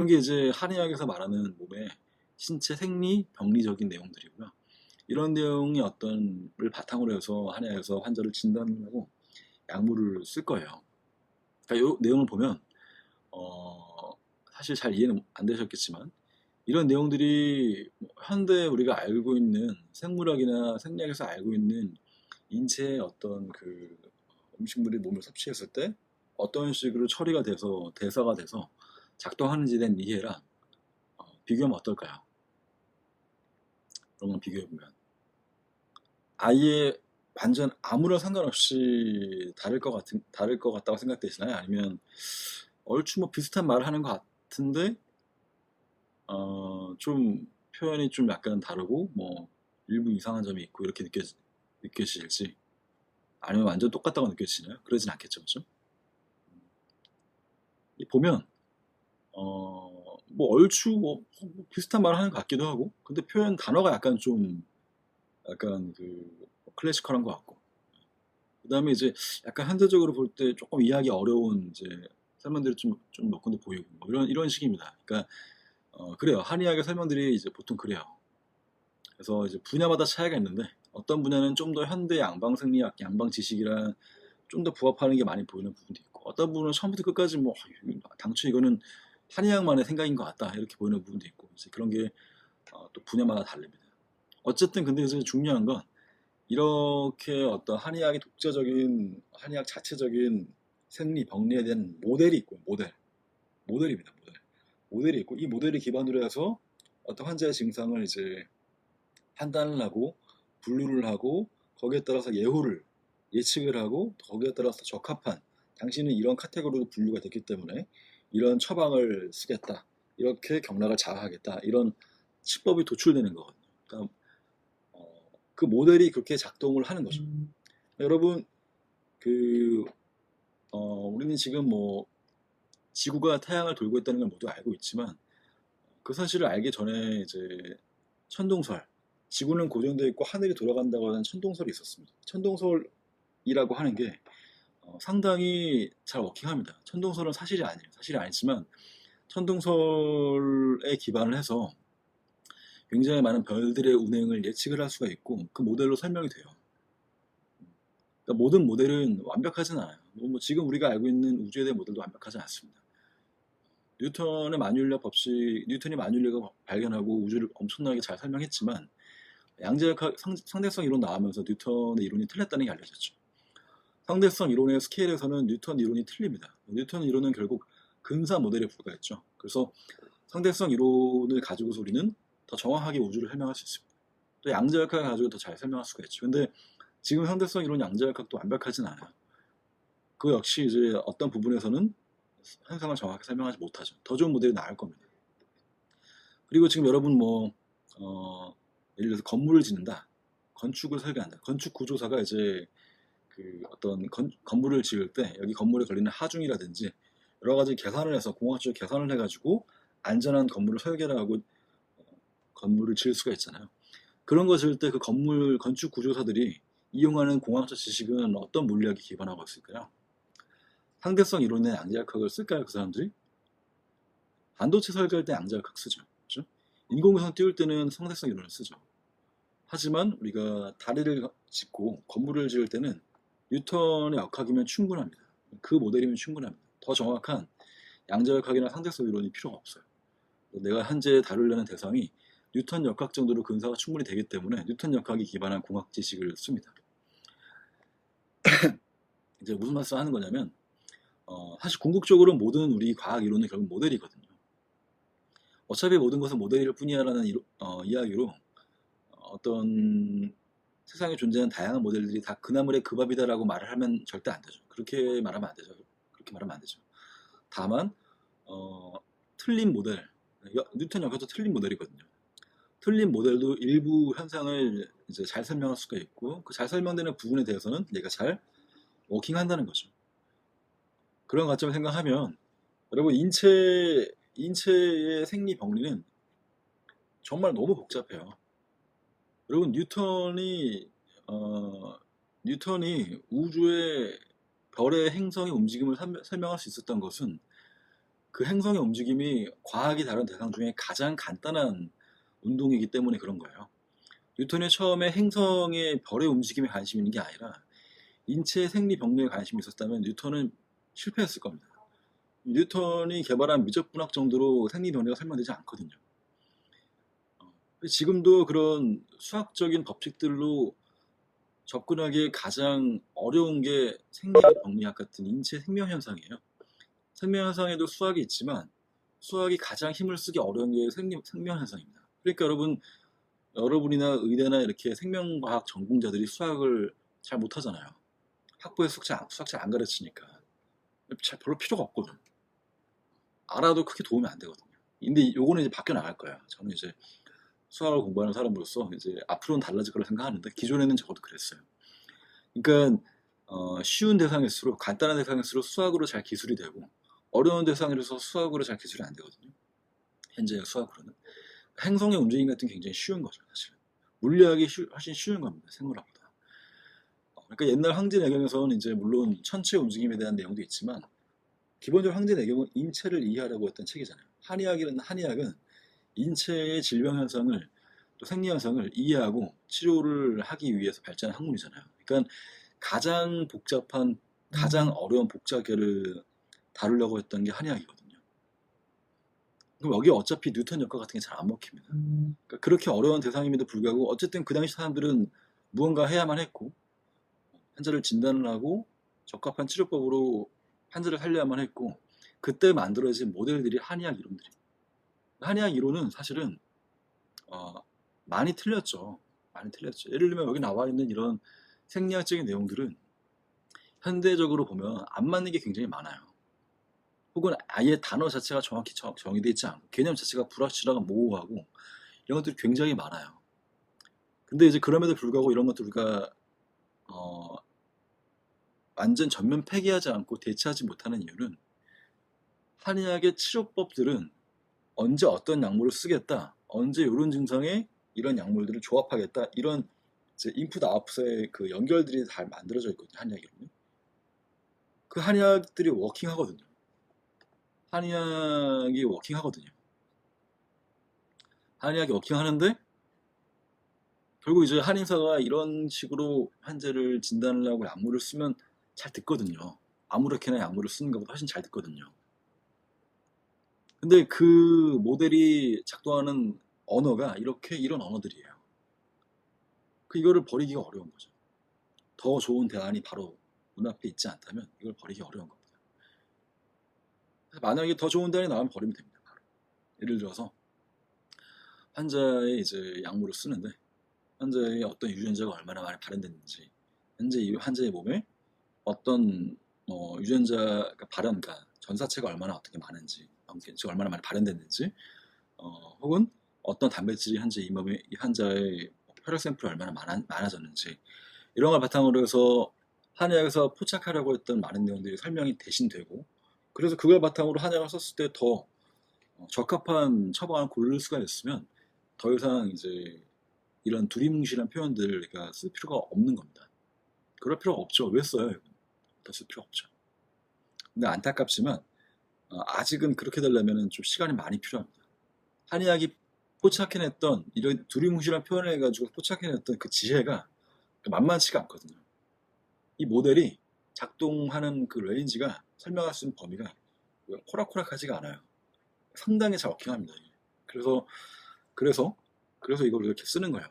이런 게 이제 한의학에서 말하는 몸의 신체 생리 병리적인 내용들이고요. 이런 내용이 어떤을 바탕으로 해서 한의학에서 환자를 진단을 하고 약물을 쓸 거예요. 그러니까 이 내용을 보면 사실 잘 이해는 안 되셨겠지만 이런 내용들이 현대 우리가 알고 있는 생물학이나 생리학에서 알고 있는 인체의 어떤 그 음식물이 몸을 섭취했을 때 어떤 식으로 처리가 돼서 대사가 돼서 작동하는지에 대한 이해랑 비교하면 어떨까요? 그런 건 비교해보면 아예 완전 아무런 상관없이 다를 것 같다고 생각되시나요? 아니면 얼추 뭐 비슷한 말을 하는 것 같은데 좀 표현이 좀 약간 다르고 뭐 일부 이상한 점이 있고 이렇게 느껴지실지, 아니면 완전 똑같다고 느껴지시나요? 그러진 않겠죠, 그죠? 보면 뭐 얼추 뭐 비슷한 말을 하는 것 같기도 하고, 근데 표현 단어가 약간 좀 약간 그 클래시컬한 것 같고, 그 다음에 이제 약간 현대적으로 볼 때 조금 이해하기 어려운 이제 설명들이 좀 몇 군데 보이고 뭐 이런 식입니다. 그러니까 그래요. 한의학의 설명들이 이제 보통 그래요. 그래서 이제 분야마다 차이가 있는데 어떤 분야는 좀 더 현대 양방생리학, 양방 지식이랑 좀 더 부합하는 게 많이 보이는 부분도 있고, 어떤 분은 처음부터 끝까지 뭐 당초 이거는 한의학만의 생각인 것 같다 이렇게 보이는 부분도 있고, 이제 그런 게 또 분야마다 다릅니다. 어쨌든 근데 이제 중요한 건 이렇게 어떤 한의학의 독자적인 한의학 자체적인 생리 병리에 대한 모델이 있고, 모델입니다. 모델이 있고, 이 모델을 기반으로 해서 어떤 환자의 증상을 이제 판단을 하고 분류를 하고, 거기에 따라서 예측을 하고, 거기에 따라서 적합한, 당신은 이런 카테고리로 분류가 됐기 때문에 이런 처방을 쓰겠다, 이렇게 경락을 자아하겠다, 이런 치법이 도출되는 거거든요. 그러니까 그 모델이 그렇게 작동을 하는 거죠. 여러분, 그 우리는 지금 뭐 지구가 태양을 돌고 있다는 걸 모두 알고 있지만, 그 사실을 알기 전에 이제 천동설, 지구는 고정되어 있고 하늘이 돌아간다고 하는 천동설이 있었습니다. 천동설이라고 하는 게 상당히 잘 워킹합니다. 천동설은 사실이 아니지만 천동설에 기반을 해서 굉장히 많은 별들의 운행을 예측을 할 수가 있고, 그 모델로 설명이 돼요. 그러니까 모든 모델은 완벽하진 않아요. 뭐 지금 우리가 알고 있는 우주에 대한 모델도 완벽하지 않습니다. 뉴턴이 만율력을 발견하고 우주를 엄청나게 잘 설명했지만, 양자역학 상대성 이론 나오면서 뉴턴의 이론이 틀렸다는 게 알려졌죠. 상대성 이론의 스케일에서는 뉴턴 이론이 틀립니다. 뉴턴 이론은 결국 근사 모델에 불과했죠. 그래서 상대성 이론을 가지고서 우리는 더 정확하게 우주를 설명할 수 있습니다. 또 양자역학을 가지고 더 잘 설명할 수가 있죠. 근데 지금 상대성 이론 양자역학도 완벽하진 않아요. 그 역시 이제 어떤 부분에서는 현상을 정확히 설명하지 못하죠. 더 좋은 모델이 나올 겁니다. 그리고 지금 여러분 뭐 예를 들어서 건물을 짓는다, 건축을 설계한다. 건축 구조사가 이제 그 어떤 건물을 지을 때 여기 건물에 걸리는 하중이라든지 여러 가지 계산을 해서, 공학적 계산을 해가지고 안전한 건물을 설계를 하고 건물을 지을 수가 있잖아요. 그런 거 지을 때 그 건축 구조사들이 이용하는 공학적 지식은 어떤 물리학에 기반하고 있을까요? 상대성 이론의 양자역학을 쓸까요, 그 사람들이? 반도체 설계할 때 양자역학 쓰죠. 그렇죠? 인공위성 띄울 때는 상대성 이론을 쓰죠. 하지만 우리가 다리를 짓고 건물을 지을 때는 뉴턴의 역학이면 충분합니다. 그 모델이면 충분합니다. 더 정확한 양자역학이나 상대성 이론이 필요가 없어요. 내가 현재 다루려는 대상이 뉴턴 역학 정도로 근사가 충분히 되기 때문에 뉴턴 역학이 기반한 공학 지식을 씁니다. 이제 무슨 말씀 하는 거냐면, 사실 궁극적으로 모든 우리 과학 이론은 결국 모델이거든요. 어차피 모든 것은 모델일 뿐이야라는 이야기로 어떤 세상에 존재하는 다양한 모델들이 다 그나물의 그 밥이다라고 말을 하면 절대 안 되죠. 그렇게 말하면 안 되죠. 다만 틀린 모델, 뉴턴 역학도 틀린 모델이거든요. 틀린 모델도 일부 현상을 이제 잘 설명할 수가 있고, 그 잘 설명되는 부분에 대해서는 얘가 잘 워킹한다는 거죠. 그런 관점을 생각하면 여러분, 인체의 생리 병리는 정말 너무 복잡해요. 여러분, 뉴턴이 우주의 별의 행성의 움직임을 설명할 수 있었던 것은 그 행성의 움직임이 과학이 다른 대상 중에 가장 간단한 운동이기 때문에 그런 거예요. 뉴턴이 처음에 행성의 별의 움직임에 관심이 있는 게 아니라 인체의 생리 병리에 관심이 있었다면 뉴턴은 실패했을 겁니다. 뉴턴이 개발한 미적분학 정도로 생리 병리가 설명되지 않거든요. 지금도 그런 수학적인 법칙들로 접근하기 가장 어려운 게 생리병리학 같은 인체 생명현상이에요. 생명현상에도 수학이 있지만 수학이 가장 힘을 쓰기 어려운 게 생명현상입니다. 그러니까 여러분이나 의대나 이렇게 생명과학 전공자들이 수학을 잘 못하잖아요. 학부에서 수학 잘 안 가르치니까 별로 필요가 없거든. 알아도 크게 도움이 안 되거든요. 근데 요거는 이제 바뀌어 나갈 거야. 저는 이제 수학을 공부하는 사람으로서 이제 앞으로는 달라질 거라 생각하는데 기존에는 적어도 그랬어요. 그러니까 쉬운 대상일수록 간단한 대상일수록 수학으로 잘 기술이 되고 어려운 대상이라서 수학으로 잘 기술이 안 되거든요. 현재 수학으로는 행성의 움직임 같은 게 굉장히 쉬운 거죠. 사실은 물리학이 훨씬 쉬운 겁니다. 생물학보다. 그러니까 옛날 황제 내경에서는 이제 물론 천체 움직임에 대한 내용도 있지만 기본적으로 황제 내경은 인체를 이해하려고 했던 책이잖아요. 한의학은 인체의 질병 현상을 또 생리 현상을 이해하고 치료를 하기 위해서 발전한 학문이잖아요. 그러니까 가장 복잡한 가장 어려운 복잡계를 다루려고 했던 게 한의학이거든요. 그럼 여기 어차피 뉴턴 역학 같은 게 잘 안 먹힙니다. 그러니까 그렇게 어려운 대상임에도 불구하고 어쨌든 그 당시 사람들은 무언가 해야만 했고 환자를 진단을 하고 적합한 치료법으로 환자를 살려야만 했고 그때 만들어진 모델들이 한의학 이론들이. 한의학 이론은 사실은 많이 틀렸죠. 많이 틀렸죠. 예를 들면 여기 나와 있는 이런 생리학적인 내용들은 현대적으로 보면 안 맞는 게 굉장히 많아요. 혹은 아예 단어 자체가 정확히 정의되어 있지 않고 개념 자체가 불확실하고 모호하고 이런 것들이 굉장히 많아요. 근데 이제 그럼에도 불구하고 이런 것들 우리가 완전 전면 폐기하지 않고 대체하지 못하는 이유는 한의학의 치료법들은 언제 어떤 약물을 쓰겠다, 언제 이런 증상에 이런 약물들을 조합하겠다, 이런 이제 인풋 아웃풋의 그 연결들이 잘 만들어져 있거든요. 한의학으로는 그 한의학들이 워킹하거든요. 한의학이 워킹하거든요. 한의학이 워킹하는데 결국 이제 한의사가 이런 식으로 환자를 진단을 하고 약물을 쓰면 잘 듣거든요. 아무렇게나 약물을 쓰는 것보다 훨씬 잘 듣거든요. 근데 그 모델이 작동하는 언어가 이런 언어들이에요. 이거를 버리기가 어려운 거죠. 더 좋은 대안이 바로 눈앞에 있지 않다면 이걸 버리기 어려운 겁니다. 만약에 더 좋은 대안이 나오면 버리면 됩니다. 바로. 예를 들어서 환자의 이제 약물을 쓰는데 환자의 어떤 유전자가 얼마나 많이 발현됐는지, 현재 이 환자의 몸에 어떤 유전자가 그러니까 전사체가 얼마나 어떻게 많은지, 얼마나 많이 발현됐는지, 혹은 어떤 단백질이 현재 이 환자의 혈액 샘플이 얼마나 많아졌는지 이런 걸 바탕으로 해서 한의학에서 포착하려고 했던 많은 내용들이 설명이 대신 되고 그래서 그걸 바탕으로 한의학을 썼을 때 더 적합한 처방을 고를 수가 있으면 더 이상 이제 이런 두리뭉실한 표현들을 쓸 필요가 없는 겁니다. 그럴 필요가 없죠. 왜 써요? 더 쓸 필요 없죠. 근데 안타깝지만 아직은 그렇게 되려면 좀 시간이 많이 필요합니다. 한의학이 포착해냈던 이런 두리뭉실한 표현을 해가지고 포착해냈던 그 지혜가 만만치가 않거든요. 이 모델이 작동하는 그 레인지가 설명할 수 있는 범위가 호락호락하지가 않아요. 상당히 잘 워킹합니다. 그래서 이걸 이렇게 쓰는 거예요.